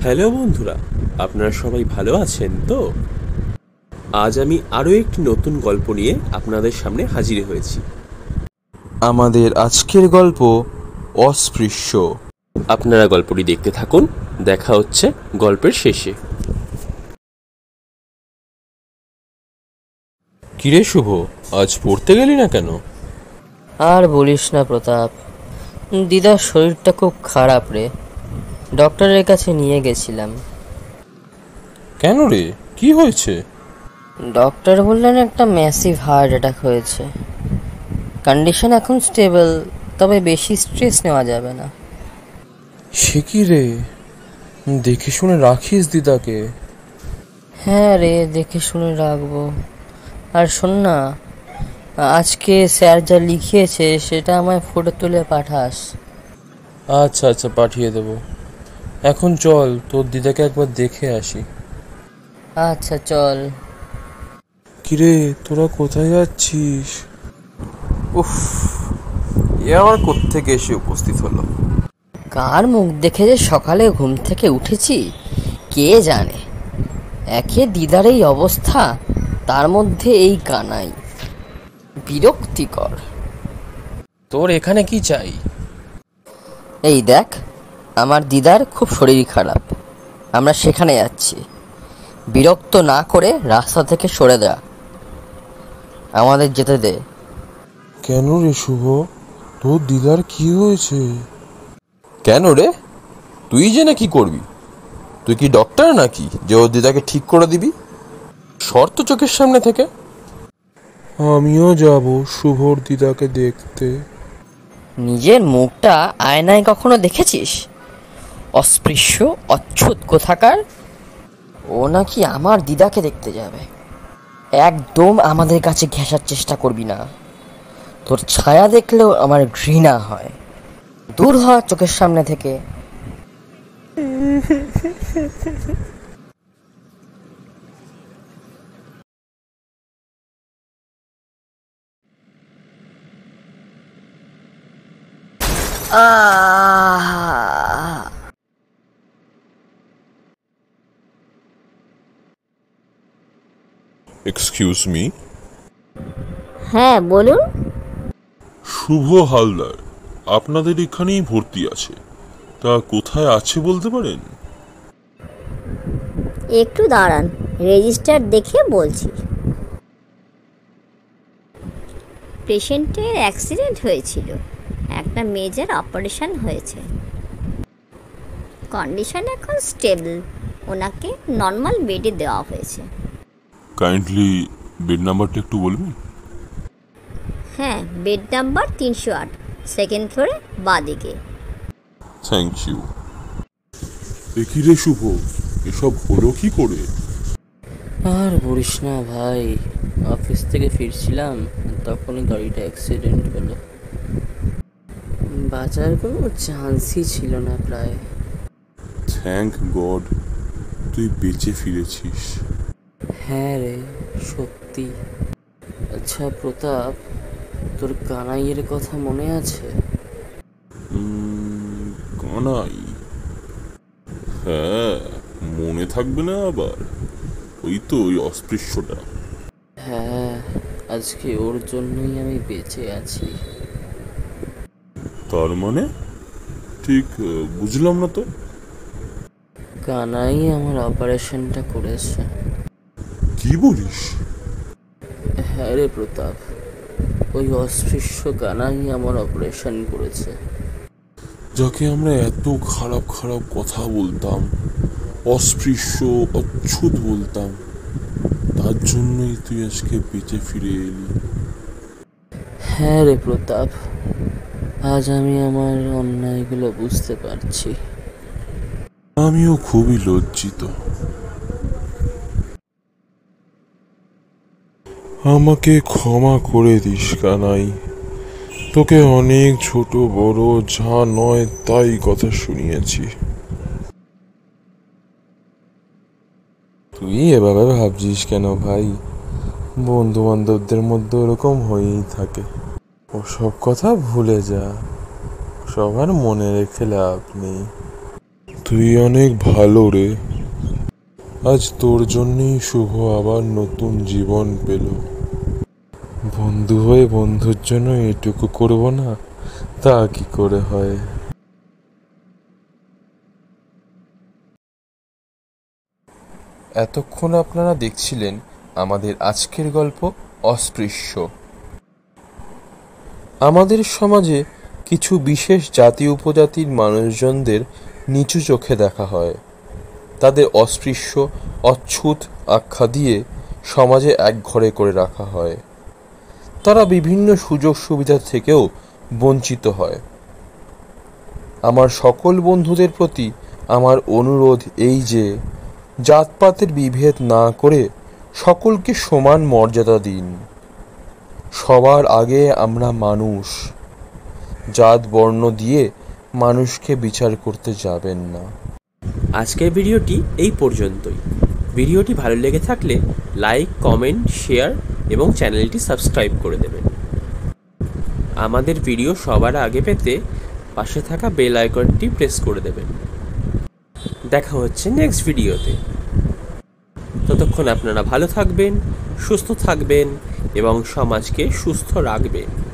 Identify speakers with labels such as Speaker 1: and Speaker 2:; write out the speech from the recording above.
Speaker 1: Hello বন্ধুরা, আপনারা সবাই ভালো আছেন তো? আজ আমি আরও একটি নতুন গল্প নিয়ে আপনাদের সামনে হাজির হয়েছি।
Speaker 2: আমাদের আজকের গল্প অস্পৃশ্য।
Speaker 1: আপনারা গল্পটি দেখতে থাকুন, দেখা হচ্ছে গল্পের শেষে।
Speaker 2: কিরে শুভ, আজ পড়তে গেলি না কেন?
Speaker 3: আর বলিস না প্রতাপ, দিদার শরীরটা খুব খারাপ রে। ডক্টরের কাছে নিয়ে গেছিলাম।
Speaker 2: কেন রে, কি হয়েছে?
Speaker 3: ডক্টর বললেন একটা ম্যাসিভ হার্ট অ্যাটাক হয়েছে। কন্ডিশন এখন স্টেবল, তবে বেশি স্ট্রেস নেওয়া যাবে না।
Speaker 2: সে কি রে, দেখে শুনে রাখিস দিদাকে।
Speaker 3: হ্যাঁ রে, দেখে শুনে রাখবো। আর শোন না, আজকে স্যার যা লিখিয়েছে সেটা আমায় ফটো তুলে পাঠাস।
Speaker 2: আচ্ছা আচ্ছা, পাঠিয়ে দেবো। এখন চল, তোর দিদাকে একবার দেখে আসি।
Speaker 3: আচ্ছা চল।
Speaker 2: কিরে, তোরা কোথায় যাচ্ছিস? উফ, এ আবার কোত্থেকে এসে উপস্থিত হলো?
Speaker 3: কার মুখ দেখে যে সকালে ঘুম থেকে উঠেছি কে জানে। একে দিদার এই অবস্থা, তার মধ্যে এই কানাই, বিরক্তিকর।
Speaker 2: তোর এখানে কি চাই?
Speaker 3: এই দেখ, আমার দিদার খুব শরীর খারাপ, আমরা সেখানে যাচ্ছি। বিরক্ত না করে রাস্তা থেকে সরে দেয়া, আমাদের যেতে দে।
Speaker 2: কেন রে শুভ, তোর দিদার কি হয়েছে? কেন রে, তুই জেনে কি করবি? তুই কি ডক্টর নাকি যে ওর দিদাকে ঠিক করে দিবি শর্ত চোখের সামনে থেকে? আমিও যাব শুভর দিদাকে দেখতে।
Speaker 3: নিজের মুখটা আয়নায় কখনো দেখেছিস? অস্পৃশ্য অচ্ছুত কোথাকার। ও নাকি আমার দিদাকে দেখতে যাবে। একদম আমাদের কাছে ঘেঁষার চেষ্টা করবি না, তোর ছায়া দেখলেও আমার ঘৃণা হয়। দূর হ চোখের সামনে থেকে।
Speaker 4: Excuse me.
Speaker 5: হ্যাঁ বলুন।
Speaker 4: শুভ হালদার আপনাদের এখানেই ভর্তি আছে, তা কোথায় আছে বলতে পারেন?
Speaker 5: একটু দাঁড়ান, রেজিস্টার দেখে বলছি। পেশেন্টের অ্যাক্সিডেন্ট হয়েছিল, একটা মেজর অপারেশন হয়েছে, কন্ডিশন এখন স্টেবল, ওনাকে নর্মাল বেডে দেওয়া হয়েছে।
Speaker 4: কাইন্ডলি বেড নাম্বারটা একটু বলবেন?
Speaker 5: হ্যাঁ, বেড নাম্বার 308, সেকেন্ড ফ্লোরে বাঁদিকে।
Speaker 4: Thank you. দেখি রে শুভ, এসব হলো কি করে?
Speaker 3: আর বলিস না ভাই, অফিস থেকে ফিরছিলাম, তখনই গাড়িটা অ্যাক্সিডেন্ট হলো। বাঁচার কোনো চান্সই ছিল না প্রায়।
Speaker 4: থ্যাংক গড তুই বেঁচে ফিরেছিস।
Speaker 3: হ্যাঁ রে, সত্যি। আচ্ছা প্রতাপ, তোর কানাইয়ের কথা মনে আছে?
Speaker 4: কানাই? হ্যাঁ, মনে থাকবে না আবার? ওই তো ওই অস্পৃশ্যটা।
Speaker 3: হ্যাঁ, আজকে ওর জন্যই আমি বেঁচে আছি।
Speaker 4: তার মানে ঠিক বুঝলাম না তো।
Speaker 3: কানাই আমার অপারেশনটা করেছে।
Speaker 4: কি বলিস?
Speaker 3: হ্যাঁ রে প্রতাপ, ওই অস্পৃশ্য কানাই আমার অপারেশন করেছে।
Speaker 4: যাকে আমরা এত খারাপ খারাপ কথা বলতাম, অস্পৃশ্য অচ্ছুত বলতাম, তার জন্যই তুই আজকে বেঁচে ফিরে এলি।
Speaker 3: হ্যাঁ রে প্রতাপ, আজ আমি আমার অন্যায়গুলো বুঝতে পারছি।
Speaker 4: আমিও খুবই লজ্জিত। আমাকে ক্ষমা করে দিস কানাই, তোকে অনেক ছোট বড় যা নয় তাই কথা শুনিয়েছি।
Speaker 2: তুই এভাবে ভাবছিস কেন ভাই? বন্ধু বান্ধবদের মধ্যে ওরকম হয়েই থাকে। ওসব কথা ভুলে যা, সবার মনে রেখে লাভ নেই।
Speaker 4: তুই অনেক ভালো রে। আজ তোর জন্যই শুভ আবার নতুন জীবন পেল। বন্ধু হয়ে বন্ধুর জন্য এটুকু করব না, তা কি করে হয়?
Speaker 2: এতক্ষণ আপনারা দেখছিলেন আমাদের আজকের গল্প অস্পৃশ্য। আমাদের সমাজে কিছু বিশেষ জাতি উপজাতির মানুষজনদের নিচু চোখে দেখা হয়। তাদের অস্পৃশ্য, অচ্ছুত আখ্যা দিয়ে সমাজে একঘরে করে রাখা হয়। তারা বিভিন্ন সুযোগ সুবিধা থেকেও বঞ্চিত হয়। আমার সকল বন্ধুদের প্রতি আমার অনুরোধ এই যে, জাতপাতের বিভেদ না করে সকলকে সমান মর্যাদা দিন। সবার আগে আমরা মানুষ। জাত বর্ণ দিয়ে মানুষকে বিচার করতে যাবেন না।
Speaker 1: আজকের ভিডিওটি এই পর্যন্তই। ভিডিওটি ভালো লেগে থাকলে লাইক, কমেন্ট, শেয়ার এবং চ্যানেলটি সাবস্ক্রাইব করে দেবেন। আমাদের ভিডিও সবার আগে পেতে পাশে থাকা বেল আইকনটি প্রেস করে দেবেন। দেখা হচ্ছে নেক্সট ভিডিওতে। ততক্ষণ আপনারা ভালো থাকবেন, সুস্থ থাকবেন এবং সমাজকে সুস্থ রাখবেন।